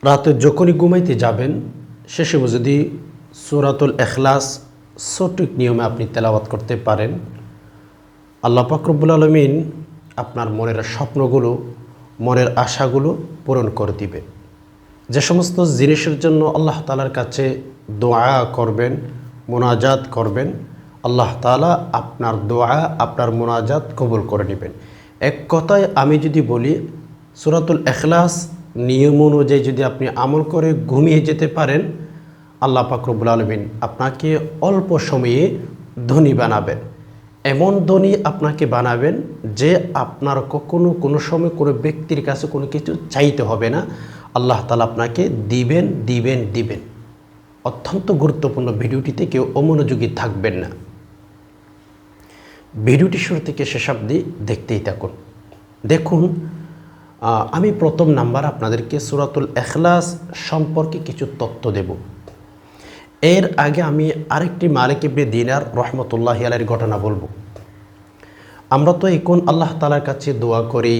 রাতে যখনই ঘুমাইতে যাবেন সে সময় যদি সূরাতুল ইখলাস সঠিক নিয়মে আপনি তেলাওয়াত করতে পারেন, আল্লাহ পাক রব্বুল আলামিন আপনার মনের স্বপ্নগুলো, মনের আশাগুলো পূরণ করে দিবে। যে সমস্ত জিনিসের জন্য আল্লাহ তাআলার কাছে দোয়া করবেন, মোনাজাত করবেন, আল্লাহ তাআলা আপনার দোয়া, আপনার মোনাজাত কবুল করে নেবেন। এক কথায় আমি যদি বলি, সূরাতুল ইখলাস নিয়ম অনুযায়ী যদি আপনি আমল করে ঘুমিয়ে যেতে পারেন, আল্লাহ পাক রব্বুল আলামিন আপনাকে অল্প সময়ে ধনী বানাবেন। এমন ধনী আপনাকে বানাবেন যে আপনার কখনো কোনো সময় কোনো ব্যক্তির কাছে কোনো কিছু চাইতে হবে না, আল্লাহ তাআলা আপনাকে দিবেন দিবেন দিবেন। অত্যন্ত গুরুত্বপূর্ণ, ভিডিওটিতে কেউ অমনোযোগী থাকবেন না। ভিডিওটি শুরু থেকে শেষ অবধি দেখতেই থাকুন। দেখুন, আমি প্রথম নাম্বার আপনাদেরকে সূরাতুল ইখলাস সম্পর্কে কিছু তথ্য দেব। এর আগে আমি আরেকটি মালিক ইবনে দিনার রহমতুল্লাহি আলাইহির ঘটনা বলবো। আমরা তো এখন আল্লাহ তাআলার কাছে দোয়া করি,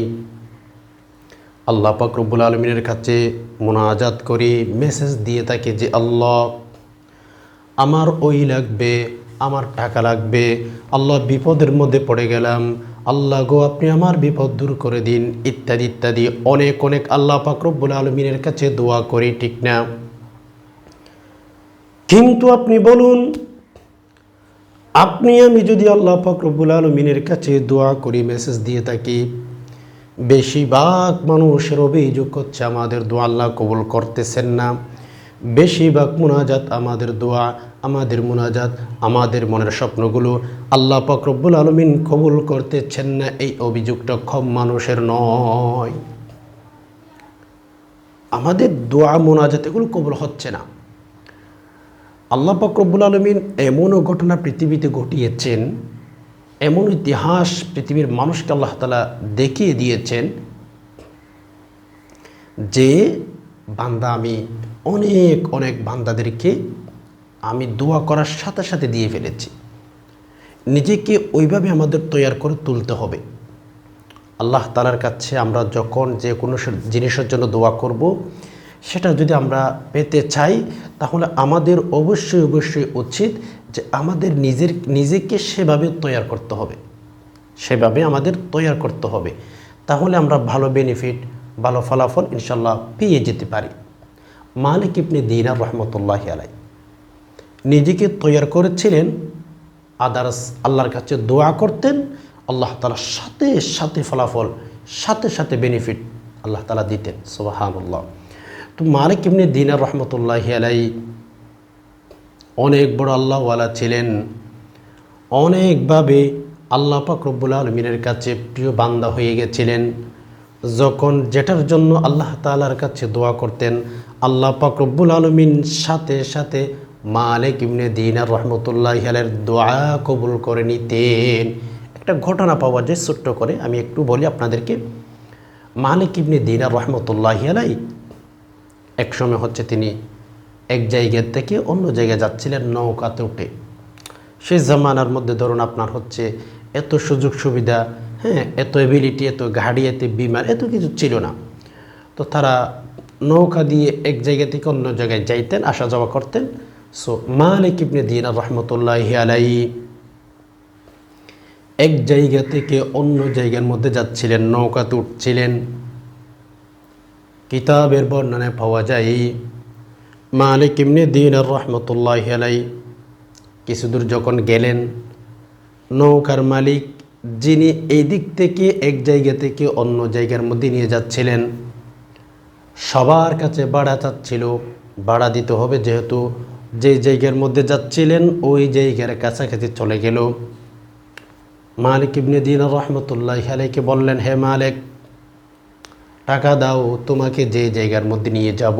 আল্লাহ পাক রব্বুল আলামিনের কাছে মোনাজাত করি, মেসেজ দিয়ে থাকি যে আল্লাহ আমার ওই লাগবে, আমার টাকা লাগবে, আল্লাহ বিপদের মধ্যে পড়ে গেলাম, আল্লাহ গো আপনি আমার বিপদ দূর করে দিন, ইত্যাদি ইত্যাদি অনেক অনেক আল্লাহ পাক রব্বুল আলামিনের কাছে দোয়া করি, ঠিক না? কিন্তু আপনি বলুন, আপনি আমি যদি আল্লাহ পাক রব্বুল আলামিনের কাছে দোয়া করি, মেসেজ দিয়ে থাকি, বেশিরভাগ মানুষের অভিযোগ হচ্ছে আমাদের দোয়া আল্লাহ কবুল করতেছেন না। বেশিরভাগ মুনাজাত, আমাদের দোয়া, আমাদের মুনাজাত, আমাদের মনের স্বপ্নগুলো আল্লাহ পাক রব্বুল আলামিন কবুল করতেছেন না। এই অভিযোগটা কম মানুষের নয়। আমাদের দোয়া মুনাজাত এগুলো কবুল হচ্ছে না। আল্লাহ পাক রব্বুল আলামিন এমনও ঘটনা পৃথিবীতে ঘটিয়েছেন, এমন ইতিহাস পৃথিবীর মানুষকে আল্লাহ তাআলা দেখিয়ে দিয়েছেন যে বান্দা, আমি অনেক অনেক বান্দাদেরকে আমি দোয়া করার সাথে সাথে দিয়ে ফেলেছি। নিজেকে ওইভাবে আমাদের তৈয়ার করে তুলতে হবে। আল্লাহ তাআলার কাছে আমরা যখন যে কোনো জিনিসের জন্য দোয়া করব, সেটা যদি আমরা পেতে চাই, তাহলে আমাদের অবশ্যই অবশ্যই উচিত যে আমাদের নিজেকে সেভাবে তৈয়ার করতে হবে, সেভাবে আমাদের তৈয়ার করতে হবে। তাহলে আমরা ভালো বেনিফিট, ভালো ফলাফল ইনশাল্লাহ পেয়ে যেতে পারি। মালিক ইবনে দিনার রহমতুল্লাহি আলাইহি নিজেকে তৈয়ার করেছিলেন, আদার্স আল্লাহর কাছে দোয়া করতেন, আল্লাহ তাআলা সাথে সাথে ফলাফল, সাথে সাথে বেনিফিট আল্লাহ তাআলা দিতেন। সুবহানাল্লাহ। তো মালিক ইবনে দিনার রহমতুল্লাহি আলাইহি অনেক বড় আল্লাহওয়ালা ছিলেন, অনেকভাবে আল্লাহ পাক রব্বুল আলামিনের কাছে প্রিয় বান্দা হয়ে গেছিলেন। যখন যেটার জন্য আল্লাহ তাআলার কাছে দোয়া করতেন, আল্লাহ পাক রব্বুল আলামিন সাথে সাথে মালিক ইবনে দিনার রহমতুল্লাহি আলাইহির দোয়া কবুল করে নিতেন। একটা ঘটনা পাওয়া যায় ছোট্ট করে, আমি একটু বলি আপনাদেরকে। মালিক ইবনে দিনার রহমতুল্লাহি আলাইহি এক সময় হচ্ছে তিনি এক জায়গা থেকে অন্য জায়গায় যাচ্ছিলেন নৌকাতে উঠে। সেই জামানার মধ্যে ধরুন আপনার হচ্ছে এত সুযোগ সুবিধা, এত এবিলিটি, এত গাড়ি, এত বিমান, এত কিছু ছিল না। তো তারা নৌকা দিয়ে এক জায়গা থেকে অন্য জায়গায় যাইতেন, আসা যাওয়া করতেন। সো মালিক ইবনে দিনার রহমতুল্লাহি আলাইহি এক জায়গা থেকে অন্য জায়গার মধ্যে যাচ্ছিলেন, নৌকাতে উঠছিলেন। কিতাবের বর্ণনায় পাওয়া যায় মালিক ইবনে দিনার রহমতুল্লাহি আলাইহি কিছু দূর যখন গেলেন, নৌকার মালিক যিনি এই দিক থেকে এক জায়গা থেকে অন্য জায়গার মধ্যে নিয়ে যাচ্ছিলেন, সবার কাছে ভাড়া চাচ্ছিল। ভাড়া দিতে হবে, যেহেতু যে জায়গার মধ্যে যাচ্ছিলেন ওই জায়গার কাছাকাছি চলে গেল। মালিক ইবনে দিনার রহমতুল্লাহি আলাইহিকে বললেন, হে মালিক, টাকা দাও, তোমাকে যে জায়গার মধ্যে নিয়ে যাব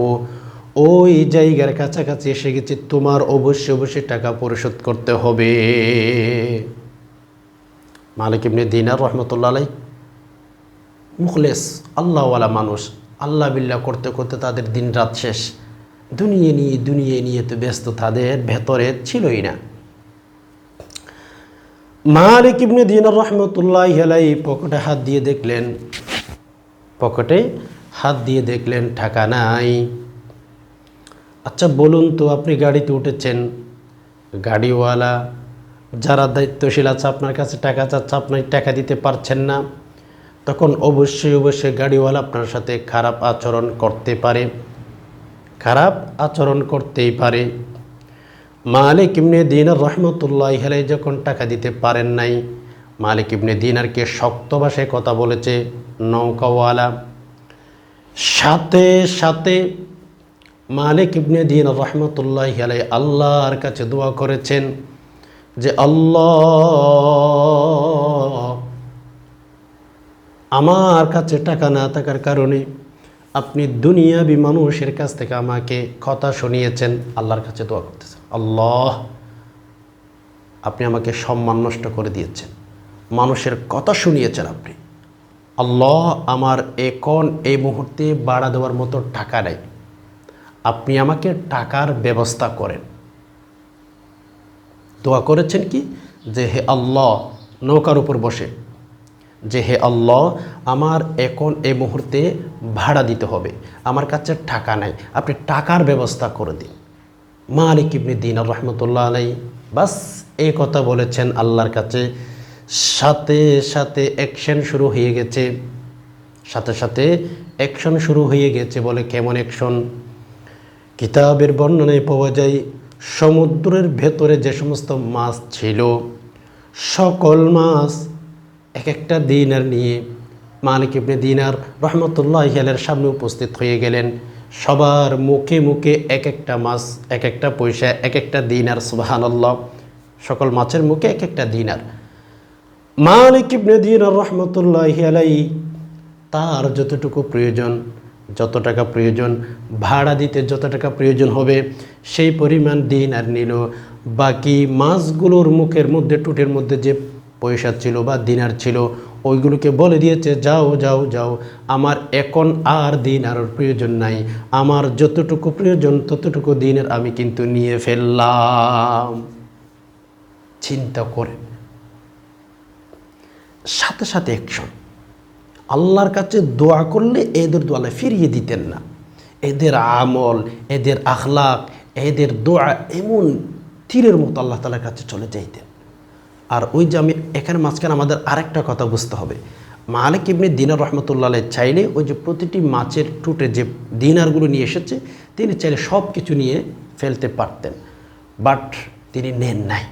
ওই জায়গার কাছাকাছি এসে গেছে, তোমার অবশ্যই অবশ্যই টাকা পরিশোধ করতে হবে। মালিক ইবনে দিনার রহমতুল্লাহ আলাইহি মুখলেস আল্লাহওয়ালা মানুষ, আল্লাহ বিল্লাহ করতে করতে তাদের দিন রাত শেষ, দুনিয়া নিয়ে তো ব্যস্ত তাদের ভেতরে ছিলই না। মালিক ইবনে দিনার রহমতুল্লাহি আলাইহি পকেটে হাত দিয়ে দেখলেন টাকা নাই। আচ্ছা বলুন তো, আপনি গাড়িতে উঠেছেন, গাড়িওয়ালা যারা দায়িত্বশীল আছে আপনার কাছে টাকা চাচ্ছে, আপনি টাকা দিতে পারছেন না, তখন অবশ্যই অবশ্যই গাড়িওয়ালা আপনার সাথে খারাপ আচরণ করতে পারে, খারাপ আচরণ করতেই পারে। মালিক ইবনে দিনার রহমতুল্লাহি আলাইহি যখন টাকা দিতে পারেন নাই, মালিক ইবনে দিনারকে শক্ত ভাষায় কথা বলেছে নৌকাওয়ালা। সাথে সাথে মালিক ইবনে দিনার রহমতুল্লাহি আলাইহি আল্লাহর কাছে দোয়া করেছেন যে আল্লাহ, আমার কাছে টাকা না থাকার কারণে আপনি দুনিয়াবি মানুষের কাছ থেকে আমাকে কথা শুনিয়েছেন। আল্লাহর কাছে দোয়া করতেছেন, আল্লাহ আপনি আমাকে সম্মান নষ্ট করে দিয়েছেন, মানুষের কথা শুনিয়েছেন আপনি। আল্লাহ, আমার এখন এই মুহূর্তে ভাড়া দেওয়ার মতো টাকা নেই, আপনি আমাকে টাকার ব্যবস্থা করেন। দোয়া করেছেন কি যে হে আল্লাহ, নৌকার উপর বসে, যে হে আল্লাহ, আমার এখন এই মুহূর্তে ভাড়া দিতে হবে, আমার কাছে টাকা নাই, আপনি টাকার ব্যবস্থা করে দিন। মালিক ইবনে দিনার রহমতুল্লাহ আলাইহি বাস এই কথা বলেছেন আল্লাহর কাছে, সাথে সাথে অ্যাকশন শুরু হয়ে গেছে, সাথে সাথে অ্যাকশন শুরু হয়ে গেছে। বলে কেমন অ্যাকশন? কিতাবের বর্ণনায় পাওয়া যায় সমুদ্রের ভেতরে যে সমস্ত মাছ ছিল, সকল মাছ এক একটা দিনার নিয়ে মালিক ইবনে দিনার রহমতুল্লাহি আলাইহির সামনে উপস্থিত হয়ে গেলেন। সবার মুখে মুখে এক একটা মাছ, এক একটা পয়সা, এক একটা দিনার। সুবহানাল্লাহ, সকল মাছের মুখে এক একটা দিনার। মালিক ইবনে দিনার রহমতুল্লাহি আলাইহি তার যতটুকু প্রয়োজন, যত টাকা প্রয়োজন, ভাড়া দিতে যত টাকা প্রয়োজন হবে সেই পরিমাণ দিনার নিল। বাকি মাছগুলোর মুখের মধ্যে, টুটের মধ্যে যে পয়সা ছিল বা দিনার ছিল, ওইগুলোকে বলে দিয়েছে যাও যাও যাও, আমার এখন আর দিনার প্রয়োজন নাই, আমার যতটুকু প্রয়োজন ততটুকু দিনের আমি কিন্তু নিয়ে ফেললাম। চিন্তা করেন, সাথে সাথে অ্যাকশন। আল্লাহর কাছে দোয়া করলে এদের দোয়া ফিরিয়ে দিতেন না। এদের আমল, এদের আখলাক, এদের দোয়া এমন তীরের মতো আল্লাহ তাআলার কাছে চলে যাইতেন। আর ওই যে আমি এখানে মাঝখানে আমাদের আরেকটা কথা বুঝতে হবে, মালিক ইবনে দিনার রহমতুল্লাহ আলাইহি চাইলে ওই যে প্রতিটি মাছের টুটে যে দিনারগুলো নিয়ে এসেছে, তিনি চাইলে সব কিছু নিয়ে ফেলতে পারতেন, বাট তিনি নেন নাই।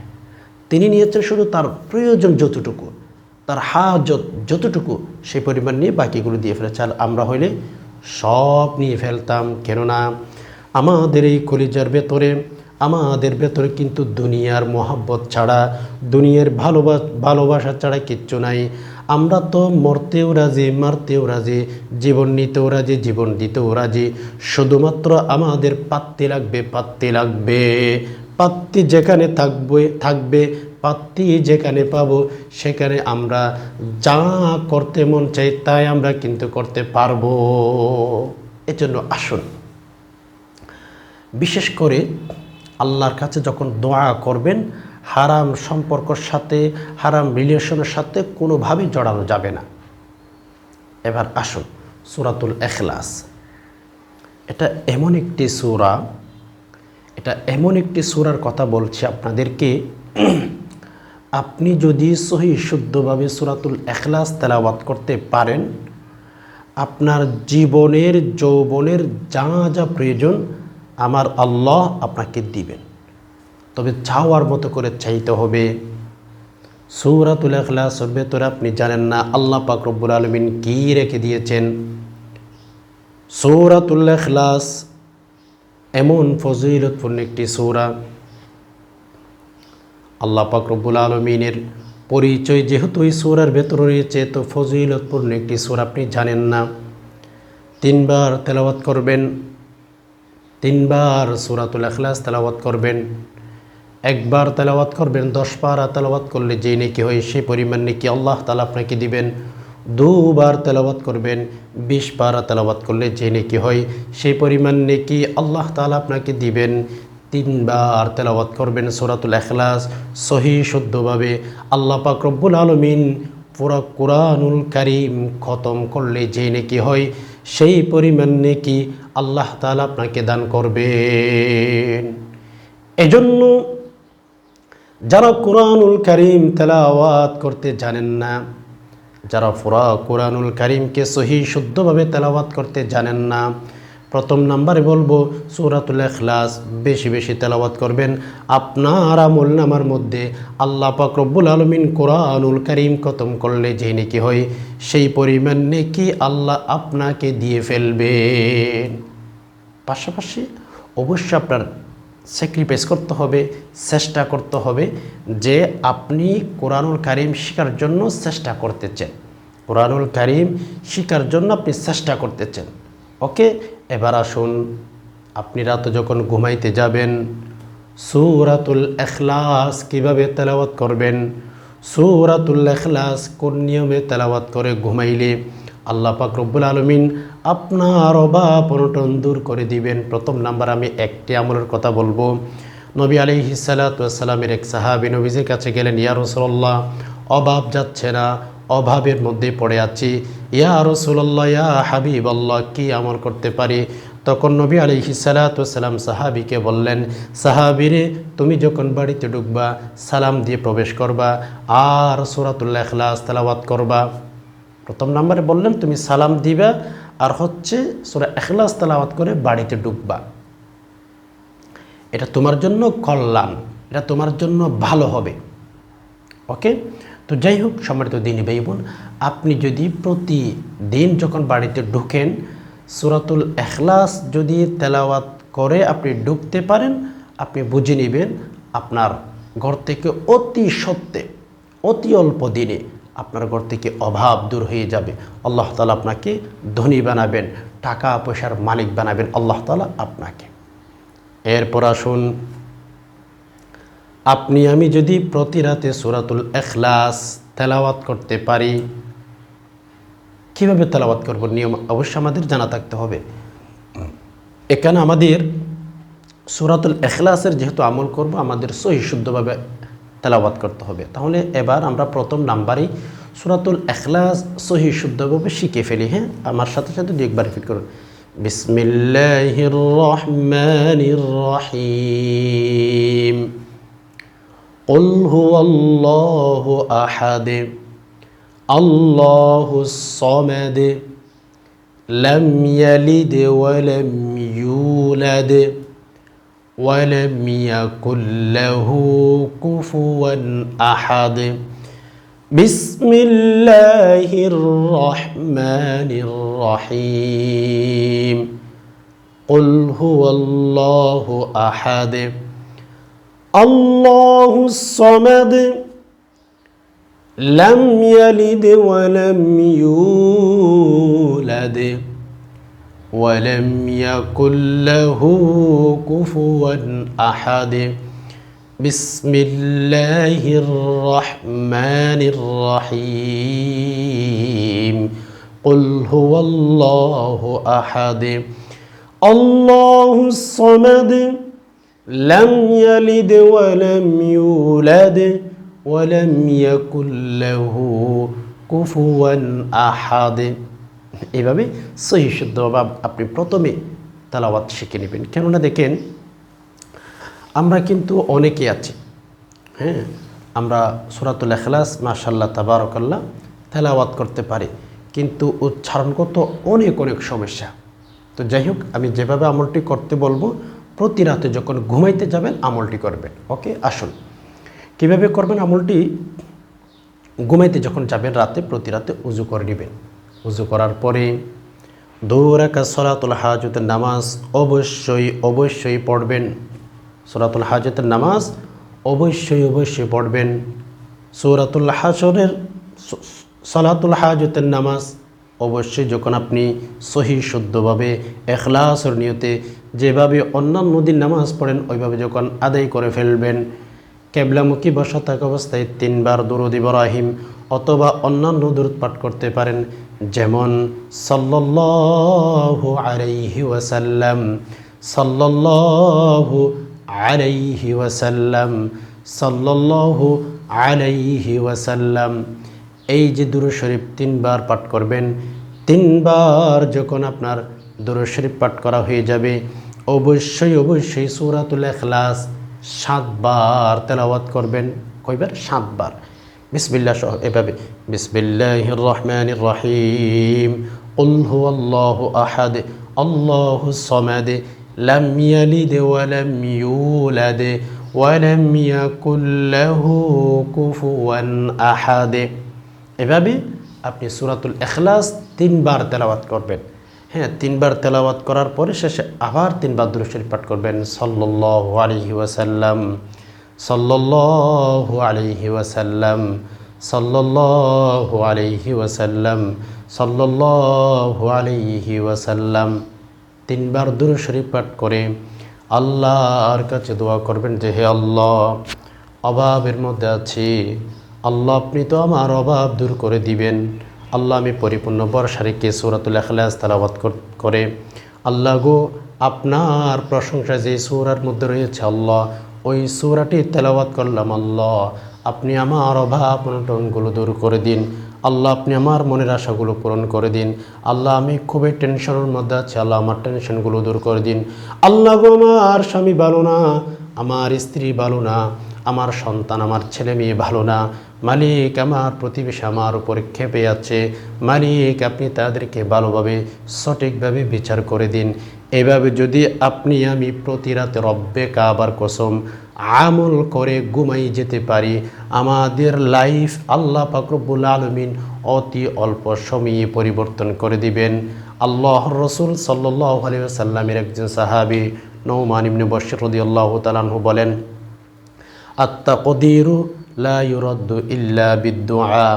তিনি নিয়েছেন শুধু তার প্রয়োজন যতটুকু, তার হাজত যতটুকু, সেই পরিমাণ নিয়ে বাকিগুলো দিয়ে ফেলেছে। আর আমরা হইলে সব নিয়ে ফেলতাম। কেননা আমাদের এই কলিজার ভেতরে, আমাদের ভেতরে কিন্তু দুনিয়ার মোহাব্বত ছাড়া, দুনিয়ার ভালোবাসা ছাড়া কিচ্ছু নাই। আমরা তো মরতেও রাজি, মারতেও রাজি, জীবন নিতেও রাজি, জীবন দিতেও রাজি। শুধুমাত্র আমাদের পাত্তি লাগবে, পাত্তি লাগবে। পাত্তি যেখানে থাকবে, পাত্তি যেখানে পাবো, সেখানে আমরা যা করতে মন চাই তাই আমরা কিন্তু করতে পারবো। এজন্য আসুন, বিশেষ করে আল্লাহর কাছে যখন দোয়া করবেন, হারাম সম্পর্কের সাথে, হারাম রিলেশনের সাথে কোনোভাবেই জড়ানো যাবে না। এবার আসুন, সূরাতুল ইখলাস, এটা এমন একটি সূরা, এটা এমন একটি সূরার কথা বলছি আপনাদেরকে, আপনি যদি সহি শুদ্ধভাবে সূরাতুল ইখলাস তেলাওয়াত করতে পারেন, আপনার জীবনের যৌবনের যা যা প্রয়োজন আমার আল্লাহ আপনাকে দিবেন। তবে চাওয়ার মতো করে চাইতে হবে। সূরাতুল ইখলাসের ভেতরে আপনি জানেন না আল্লাহ পাক রব্বুল আলামিন কি রেখে দিয়েছেন। সূরাতুল ইখলাস এমন ফজিলতপূর্ণ একটি সূরা, আল্লাহ পাক রব্বুল আলামিনের পরিচয় যেহেতু এই সূরার ভেতরে রয়েছে, তো ফজিলতপূর্ণ একটি সূরা আপনি জানেন না। 3 বার তেলাওয়াত করবেন, 3 বার সূরাতুল ইখলাস তেলাওয়াত করবেন। 1 বার তেলাওয়াত করবেন, 10 পারা তেলাওয়াত করলে যে নেকি হয় সেই পরিমাণ নেকি আল্লাহ তাআলা আপনাকে দিবেন। 2 বার তেলাওয়াত করবেন, 20 পারা তেলাওয়াত করলে যে নেকি হয় সেই পরিমাণ নেকি আল্লাহ তাআলা আপনাকে দিবেন। 3 বার তেলাওয়াত করবেন সূরাতুল ইখলাস সহি শুদ্ধভাবে, আল্লাহ পাক রব্বুল আলামিন পুরা কুরআনুল কারীম খতম করলে যে নেকি হয় সেই পরিমাণ নেকি আল্লাহ তাআলা আপনাকে দান করবেন। এজন্য যারা কোরআনুল কারীম তেলাওয়াত করতে জানেন না, যারা পুরা কোরআনুল কারীমকে সহি শুদ্ধভাবে তেলাওয়াত করতে জানেন না, প্রথম নাম্বারে বলবো সূরাতুল ইখলাস বেশি বেশি তেলাওয়াত করবেন। আপনার আমলনামার মধ্যে আল্লাহ পাক রব্বুল আলামিন কোরআনুল কারীম খতম করলে যে নেকি হয়, সেই পরিমাণ নেকি আল্লাহ আপনাকে দিয়ে ফেলবেন। পাশাপাশি অবশ্যই আপনার স্যাক্রিফাইস করতে হবে, চেষ্টা করতে হবে যে আপনি কোরআনুল কারীম শেখার জন্য চেষ্টা করতেছেন, কোরআনুল কারীম শেখার জন্য আপনি চেষ্টা করতেছেন। ওকে, এবার আসুন, আপনি রাতে যখন ঘুমাইতে যাবেন সূরাতুল ইখলাস কিভাবে তেলাওয়াত করবেন, সূরাতুল ইখলাস কোন নিয়মে তেলাওয়াত করে ঘুমাইলে আল্লাহ পাক রব্বুল আলামিন আপনার অভাব অনটন দূর করে দিবেন। প্রথম নাম্বার আমি একটি আমলের কথা বলবো। নবী আলাইহিস সালাতু ওয়াস সালামের এক সাহাবী নবীজির কাছে গেলেন, ইয়া রাসূলুল্লাহ, অভাব যাচ্ছে না, অভাবের মধ্যে পড়ে আছি, ইয়া রাসূলুল্লাহ, ইয়া হাবিবাল্লাহ, কি আমল করতে পারি? তখন নবী আলাইহিস সালাতু ওয়াস সালাম সাহাবীকে বললেন, সাহাবীরে, তুমি যখন বাড়িতে ঢুকবা সালাম দিয়ে প্রবেশ করবা আর সূরাতুল ইখলাস তেলাওয়াত করবা। প্রথম নম্বরে বললেন তুমি সালাম দিবা আর হচ্ছে সূরা ইখলাস তেলাওয়াত করে বাড়িতে ঢুকবা। এটা তোমার জন্য কল্যাণ, এটা তোমার জন্য ভালো হবে। ওকে, তো যাই হোক সম্মানিত দিনী ভাই বোন, আপনি যদি প্রতিদিন যখন বাড়িতে ঢুকেন সূরাতুল ইখলাস যদি তেলাওয়াত করে আপনি ঢুকতে পারেন, আপনি বুঝে নেবেন আপনার ঘর থেকে অতি সত্ত্বে অতি অল্প দিনে আপনার ঘর থেকে অভাব দূর হয়ে যাবে। আল্লাহ তাআলা আপনাকে ধনী বানাবেন, টাকা পয়সার মালিক বানাবেন আল্লাহ তাআলা আপনাকে। এরপর আসুন, আপনি আমি যদি প্রতি রাতে সূরাতুল ইখলাস তেলাওয়াত করতে পারি, কীভাবে তেলাওয়াত করব নিয়ম অবশ্যই আমাদের জানা থাকতে হবে। এখানে আমাদের সূরাতুল ইখলাসের যেহেতু আমল করব, আমাদের সহি শুদ্ধভাবে তেলাওয়াত করতে হবে। তাহলে এবার আমরা প্রথম নাম্বারেই সূরাতুল ইখলাস সহি শুদ্ধভাবে শিখে ফেলি। হ্যাঁ, আমার সাথে সাথে দুই একবার রিপিট করুন। বিসমিল্লাহির রহমানির রহিম। কুল হুয়াল্লাহু আহাদ, আল্লাহুস সামাদ, লাম ইয়ালিদ ওয়া লাম ইউলাদ ولم يكن له كفوا أحد بسم الله الرحمن الرحيم قل هو الله أحد الله الصمد لم يلد ولم يولد ولم يكن له كفوا أحد بسم الله الرحمن الرحيم قل هو الله أحد الله الصمد لم يلد ولم يولد ولم يكن له كفوا أحد। এইভাবে সহি শুদ্ধভাবে আপনি প্রথমে তেলাওয়াত শিখে নেবেন। কেননা দেখেন, আমরা কিন্তু অনেকে আছি, হ্যাঁ, আমরা সূরাতুল ইখলাস মাশাআল্লাহ তাবারাকাল্লাহ তেলাওয়াত করতে পারি, কিন্তু উচ্চারণগত অনেক অনেক সমস্যা। তো যাই হোক, আমি যেভাবে আমলটি করতে বলবো, প্রতি রাতে যখন ঘুমাইতে যাবেন আমলটি করবেন। ওকে, আসুন কীভাবে করবেন আমলটি। ঘুমাইতে যখন যাবেন রাতে, প্রতি রাতে উজু করে নেবেন। উজু করার পরে 2 রাকাত সলাতুল হাজতের নামাজ অবশ্যই পড়বেন। সূরাতুল হাজতের নামাজ অবশ্যই পড়বেন। সূরাতুল হাশরের সলাতুল হাজতের নামাজ অবশ্যই যখন আপনি সহি শুদ্ধভাবে ইখলাসের নিয়তে যেভাবে অন্যান্য দিন নামাজ পড়েন ওইভাবে যখন আদায় করে ফেলবেন, কেবলামুখী বসা থাকা অবস্থায় 3 বার দুরূদ ইব্রাহিম অথবা অন্যান্য দুরূদ পাঠ করতে পারেন, যেমন সাল্লাল্লাহু আলাইহি ওয়াসাল্লাম, সাল্লাল্লাহু আলাইহি ওয়াসাল্লাম, সাল্লাল্লাহু আলাইহি ওয়াসাল্লাম। এই যে দুরূদ শরীফ 3 বার পাঠ করবেন, 3 বার যখন আপনার দুরূদ শরীফ পাঠ করা হয়ে যাবে, অবশ্যই সূরাতুল ইখলাস 7 বার তেলাওয়াত করবেন। কয়বার? 7 বার। বিসমিল্লাহ সহ এভাবে, বিসমিল্লাহির রহমানির রহিম, কুল হুয়াল্লাহু আহাদ, আল্লাহুস সামাদ, লাম ইয়ালিদ ওয়া লাম ইউলাদ ওয়া লাম ইয়াকুল লাহু কুফুয়ান আহাদ। এভাবে আপনি সূরাতুল ইখলাস 3 বার তেলাওয়াত করবেন। হ্যাঁ, 3 বার তেলাওয়াত করার পরে শেষে আবার 3 বার দুরূদ শরীফ পাঠ করবেন, সাল্লাল্লাহু আলাইহি ওয়াসাল্লাম, সাল্লাল্লাহু আলাইহি ওয়াসাল্লাম, সাল্লাল্লাহু আলাইহি ওয়াসাল্লাম, সাল্লাল্লাহু আলাইহি ওয়াসাল্লাম। 3 বার দুরূদ শরীফ পাঠ করে আল্লাহর কাছে দোয়া করবেন যে, হে আল্লাহ, অভাবের মধ্যে আছি, আল্লাহ আপনি তো আমার অভাব দূর করে দিবেন। আল্লাহ আমি পরিপূর্ণ ভরসা রেখে সূরাতুল ইখলাস তেলাওয়াত করে, আল্লাহ গো, আপনার প্রশংসা যে সূরার মধ্যে রয়েছে আল্লাহ, ওই সূরাটি তেলাওয়াত করলাম। আল্লাহ আপনি আমার অভাব অনটনগুলো দূর করে দিন। আল্লাহ আপনি আমার মনের আশাগুলো পূরণ করে দিন। আল্লাহ আমি খুবই টেনশনের মধ্যে আছি, আল্লাহ আমার টেনশনগুলো দূর করে দিন। আল্লাহ গো, আমার স্বামী ভালো না, আমার স্ত্রী ভালো না, আমার সন্তান, আমার ছেলে মেয়ে ভালো না। মালিক, আমার প্রতিবেশী আমার উপরে ক্ষেপে আছে। মালিক, আপনি তাদেরকে ভালোভাবে সঠিকভাবে বিচার করে দিন। এভাবে যদি আপনি আমি প্রতি রাতে রব্বে কাবার কসম আমল করে ঘুমাই যেতে পারি, আমাদের লাইফ আল্লাহ পাক রব্বুল আলামিন অতি অল্প সময়ে পরিবর্তন করে দিবেন। আল্লাহর রাসূল সাল্লাল্লাহু আলাইহি ওয়াসাল্লামের একজন সাহাবী নুমান ইবনে বশীর রাদিয়াল্লাহু তাআলা আনহু বলেন, আত-তাকদীরু লা ইউরাদ্দু ইল্লা বিদ-দুআ।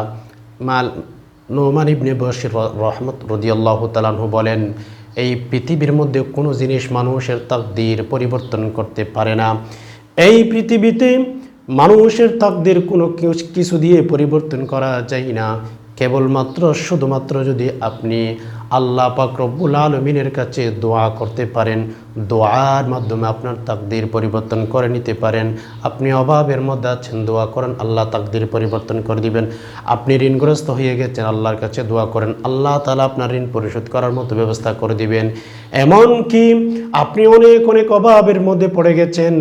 নুমান ইবনে বশীর রাদিয়াল্লাহু তাআলা আনহু বলেন, এই পৃথিবীর মধ্যে কোনো জিনিস মানুষের তাকদীর পরিবর্তন করতে পারে না। এই পৃথিবীতে মানুষের তাকদীর কোনো কিছু দিয়ে পরিবর্তন করা যায় না, কেবলমাত্র শুধুমাত্র যদি আপনি আল্লাহ পাক রব্বুল আলামিনের কাছে দোয়া করতে পারেন, দোয়ার মাধ্যমে আপনার তাকদীর পরিবর্তন করে নিতে পারেন। আপনি অভাবের মধ্যে আছেন, দোয়া করেন, আল্লাহ তাকদীর পরিবর্তন করে দিবেন। আপনি ঋণগ্রস্ত হয়ে গেছেন, আল্লাহর কাছে দোয়া করেন, আল্লাহ তাআলা আপনার ঋণ পরিশোধ করার মতো ব্যবস্থা করে দিবেন। এমনকি আপনি অনেক অনেক অভাবের মধ্যে পড়ে গেছেন,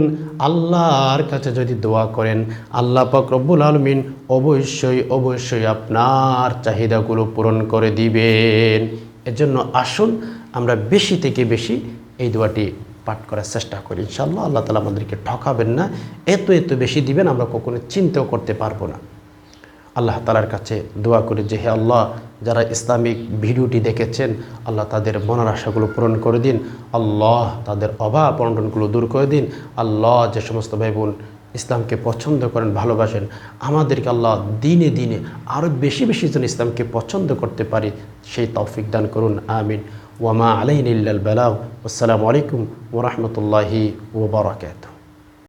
আল্লাহর কাছে যদি দোয়া করেন, আল্লাহ পাক রব্বুল আলামিন অবশ্যই আপনার চাহিদাগুলো পূরণ করে দিবেন। এজন্য আসুন আমরা বেশি থেকে বেশি এই দোয়াটি পাঠ করার চেষ্টা করি। ইনশাআল্লাহ আল্লাহ তাআলা আমাদেরকে ঠকাবেন না, এত বেশি দিবেন আমরা কখনো চিন্তাও করতে পারবো না। আল্লাহ তাআলার কাছে দোয়া করি যে, হে আল্লাহ, যারা ইসলামিক ভিডিওটি দেখেছেন, আল্লাহ তাদের মনের আশাগুলো পূরণ করে দিন। আল্লাহ তাদের অভাব অনটনগুলো দূর করে দিন। আল্লাহ যে সমস্ত ভাই বোন ইসলামকে পছন্দ করেন, ভালোবাসেন, আমাদেরকে আল্লাহ দিনে দিনে আরও বেশি যেন ইসলামকে পছন্দ করতে পারি সেই তৌফিক দান করুন। আমিন। ওয়া মা আলাইনা ইল্লাল বালাগ। আসসালামু আলাইকুম ওয়া রাহমাতুল্লাহি ওয়া বারাকাতুহু।